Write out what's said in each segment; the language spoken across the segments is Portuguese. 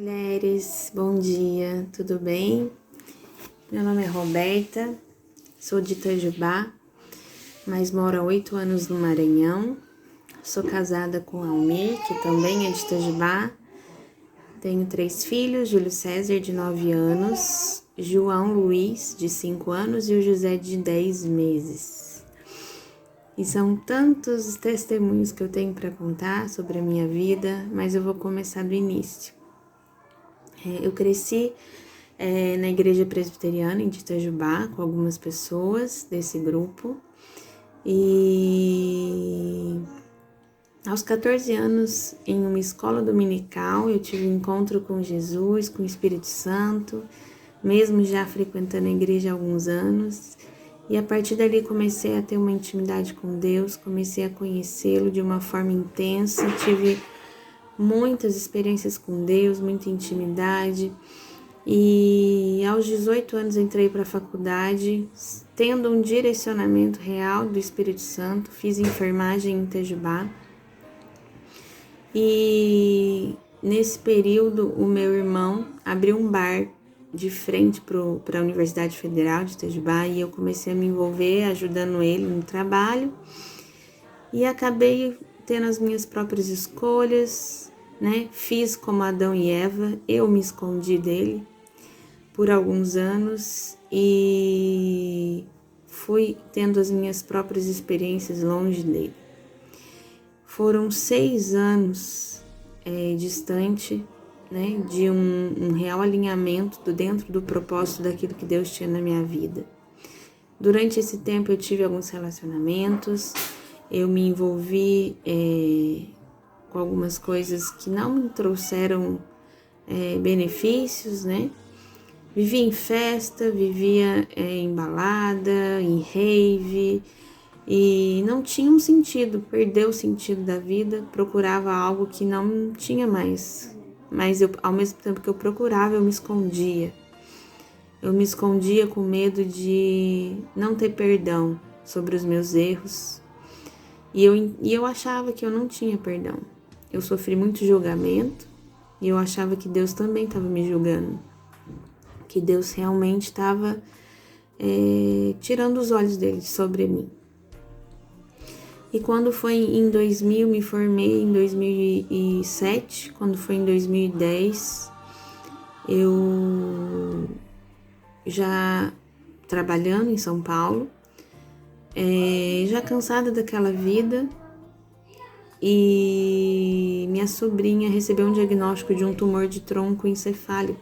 Mulheres, bom dia, tudo bem? Meu nome é Roberta, sou de Itajubá, mas moro há 8 anos no Maranhão. Sou casada com Almir, que também é de Itajubá. Tenho 3 filhos, Júlio César, de 9 anos, João Luiz, de 5 anos e o José, de 10 meses. E são tantos testemunhos que eu tenho para contar sobre a minha vida, mas eu vou começar do início. Eu cresci na igreja presbiteriana de Itajubá com algumas pessoas desse grupo e aos 14 anos, em uma escola dominical, eu tive um encontro com Jesus, com o Espírito Santo, mesmo já frequentando a igreja há alguns anos, e a partir dali comecei a ter uma intimidade com Deus, comecei a conhecê-lo de uma forma intensa, tive muitas experiências com Deus, muita intimidade, e aos 18 anos entrei para a faculdade, tendo um direcionamento real do Espírito Santo, fiz enfermagem em Itajubá, e nesse período o meu irmão abriu um bar de frente para a Universidade Federal de Itajubá, e eu comecei a me envolver ajudando ele no trabalho, e acabei tendo as minhas próprias escolhas, né? Fiz como Adão e Eva, eu me escondi dele por alguns anos e fui tendo as minhas próprias experiências longe dele. Foram 6 anos distante, né, de um real alinhamento dentro do propósito daquilo que Deus tinha na minha vida. Durante esse tempo eu tive alguns relacionamentos, eu me envolvi com algumas coisas que não me trouxeram benefícios, né? Vivia em festa, vivia em balada, em rave, e não tinha um sentido, perdeu o sentido da vida, procurava algo que não tinha mais. Mas ao mesmo tempo que eu procurava, eu me escondia. Eu me escondia com medo de não ter perdão sobre os meus erros. E eu achava que eu não tinha perdão. Eu sofri muito julgamento e eu achava que Deus também estava me julgando. Que Deus realmente estava tirando os olhos dele sobre mim. E quando foi em 2000, me formei em 2007, quando foi em 2010, eu já trabalhando em São Paulo, já cansada daquela vida, e minha sobrinha recebeu um diagnóstico de um tumor de tronco encefálico.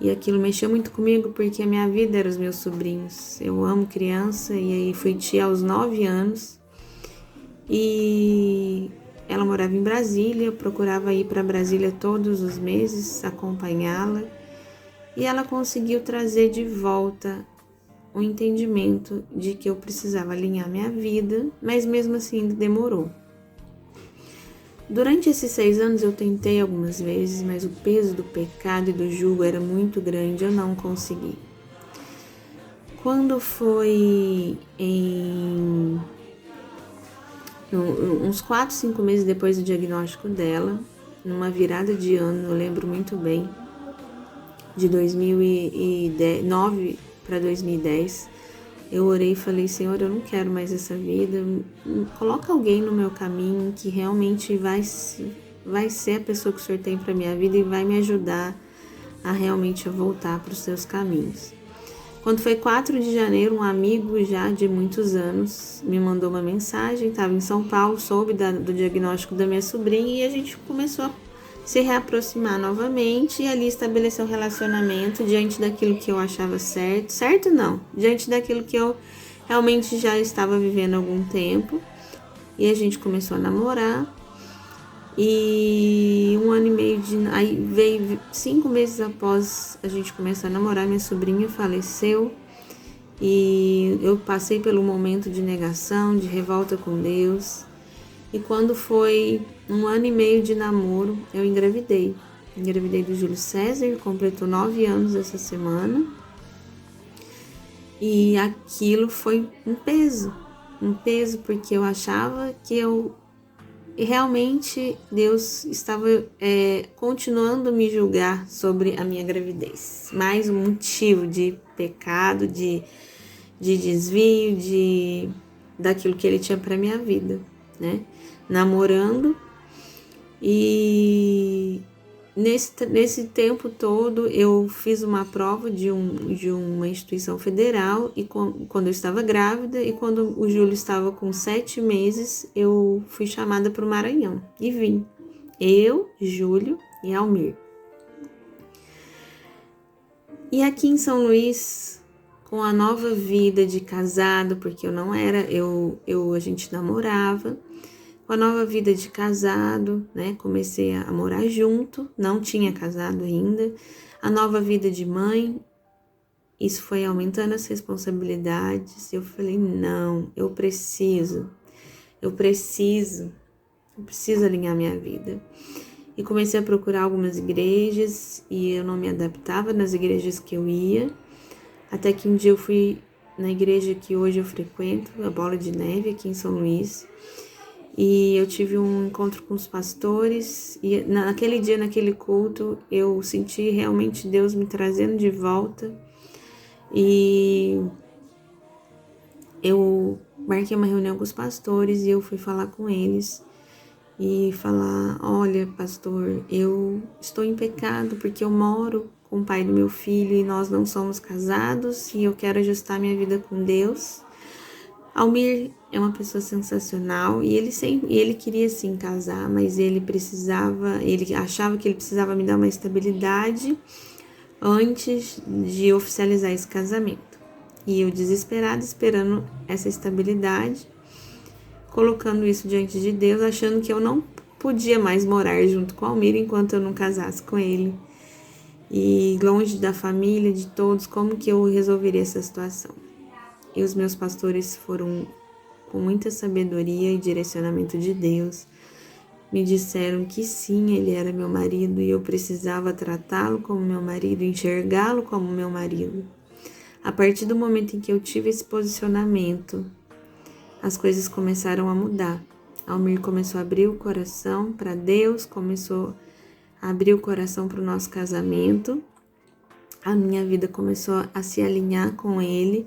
E aquilo mexeu muito comigo porque a minha vida era os meus sobrinhos. Eu amo criança e aí fui tia aos 9 anos. E ela morava em Brasília, eu procurava ir para Brasília todos os meses, acompanhá-la. E ela conseguiu trazer de volta o entendimento de que eu precisava alinhar minha vida, mas mesmo assim demorou. Durante esses 6 anos eu tentei algumas vezes, mas o peso do pecado e do jugo era muito grande, eu não consegui. Quando foi uns 4, 5 meses depois do diagnóstico dela, numa virada de ano, eu lembro muito bem, de 2009 para 2010, eu orei e falei: Senhor, eu não quero mais essa vida, coloca alguém no meu caminho que realmente vai ser a pessoa que o Senhor tem para minha vida e vai me ajudar a realmente voltar para os seus caminhos. Quando foi 4 de janeiro, um amigo já de muitos anos me mandou uma mensagem, estava em São Paulo, soube do diagnóstico da minha sobrinha e a gente começou a se reaproximar novamente e ali estabelecer um relacionamento diante daquilo que eu achava certo. Certo não, diante daquilo que eu realmente já estava vivendo há algum tempo. E a gente começou a namorar. E 1 ano e meio aí veio 5 meses após a gente começar a namorar, minha sobrinha faleceu. E eu passei pelo momento de negação, de revolta com Deus. E quando foi 1 ano e meio de namoro, eu engravidei. Engravidei do Júlio César, completou 9 anos essa semana. E aquilo foi um peso porque eu achava que eu E realmente Deus estava continuando a me julgar sobre a minha gravidez. Mais um motivo de pecado, de desvio, daquilo que Ele tinha para minha vida, né? Namorando e nesse tempo todo eu fiz uma prova de uma instituição federal e quando eu estava grávida e quando o Júlio estava com 7 meses, eu fui chamada para o Maranhão e vim. Eu, Júlio e Almir. E aqui em São Luís, com a nova vida de casado, porque eu não era, a gente namorava, com a nova vida de casado, né? Comecei a morar junto, não tinha casado ainda. A nova vida de mãe, isso foi aumentando as responsabilidades. Eu falei, não, eu preciso alinhar minha vida. E comecei a procurar algumas igrejas e eu não me adaptava nas igrejas que eu ia. Até que um dia eu fui na igreja que hoje eu frequento, a Bola de Neve, aqui em São Luís. E eu tive um encontro com os pastores e naquele dia, naquele culto, eu senti realmente Deus me trazendo de volta. E eu marquei uma reunião com os pastores e eu fui falar com eles e falar, olha, pastor, eu estou em pecado porque eu moro com o pai do meu filho e nós não somos casados e eu quero ajustar minha vida com Deus. Almir é uma pessoa sensacional e ele queria sim casar, mas ele achava que ele precisava me dar uma estabilidade antes de oficializar esse casamento. E eu desesperada, esperando essa estabilidade, colocando isso diante de Deus, achando que eu não podia mais morar junto com Almir enquanto eu não casasse com ele. E longe da família, de todos, como que eu resolveria essa situação? E os meus pastores foram com muita sabedoria e direcionamento de Deus. Me disseram que sim, ele era meu marido e eu precisava tratá-lo como meu marido, enxergá-lo como meu marido. A partir do momento em que eu tive esse posicionamento, as coisas começaram a mudar. Almir começou a abrir o coração para Deus, começou a abrir o coração para o nosso casamento. A minha vida começou a se alinhar com ele.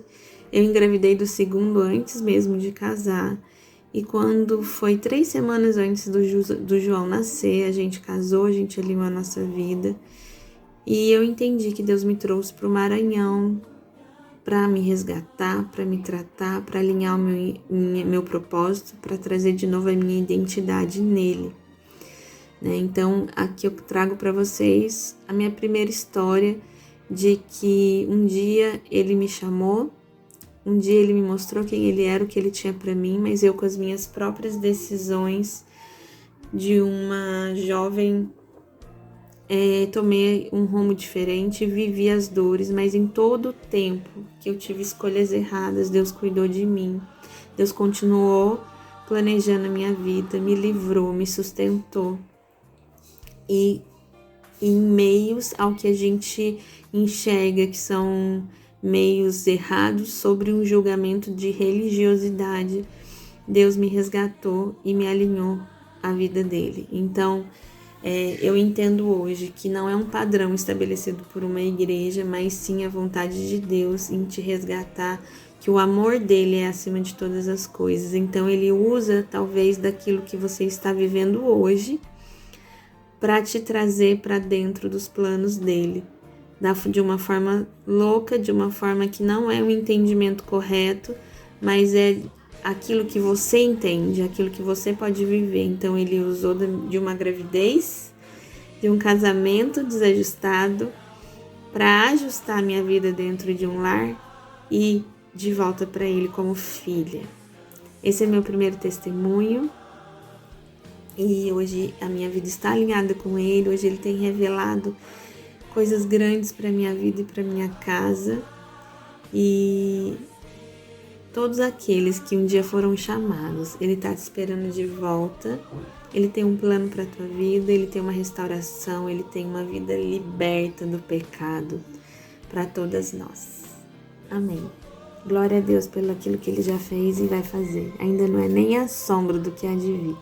Eu engravidei do segundo antes mesmo de casar. E quando foi 3 semanas antes do João nascer, a gente casou, a gente alinhou a nossa vida. E eu entendi que Deus me trouxe para o Maranhão para me resgatar, para me tratar, para alinhar o meu propósito, para trazer de novo a minha identidade nele. Né? Então, aqui eu trago para vocês a minha primeira história de que um dia ele me chamou, um dia ele me mostrou quem ele era, o que ele tinha para mim, mas eu com as minhas próprias decisões de uma jovem tomei um rumo diferente, vivi as dores, mas em todo o tempo que eu tive escolhas erradas, Deus cuidou de mim. Deus continuou planejando a minha vida, me livrou, me sustentou. E em meios ao que a gente enxerga que são meios errados sobre um julgamento de religiosidade, Deus me resgatou e me alinhou à vida dele. Então, eu entendo hoje que não é um padrão estabelecido por uma igreja, mas sim a vontade de Deus em te resgatar, que o amor dele é acima de todas as coisas. Então ele usa talvez daquilo que você está vivendo hoje para te trazer para dentro dos planos dele, de uma forma louca, de uma forma que não é um entendimento correto, mas é aquilo que você entende, aquilo que você pode viver. Então ele usou de uma gravidez, de um casamento desajustado, para ajustar minha vida dentro de um lar e de volta para ele como filha. Esse é meu primeiro testemunho e hoje a minha vida está alinhada com ele. Hoje ele tem revelado coisas grandes para minha vida e para minha casa, e todos aqueles que um dia foram chamados, ele está te esperando de volta. Ele tem um plano para a tua vida, ele tem uma restauração, ele tem uma vida liberta do pecado para todas nós. Amém. Glória a Deus pelo aquilo que ele já fez e vai fazer. Ainda não é nem a sombra do que há de vir.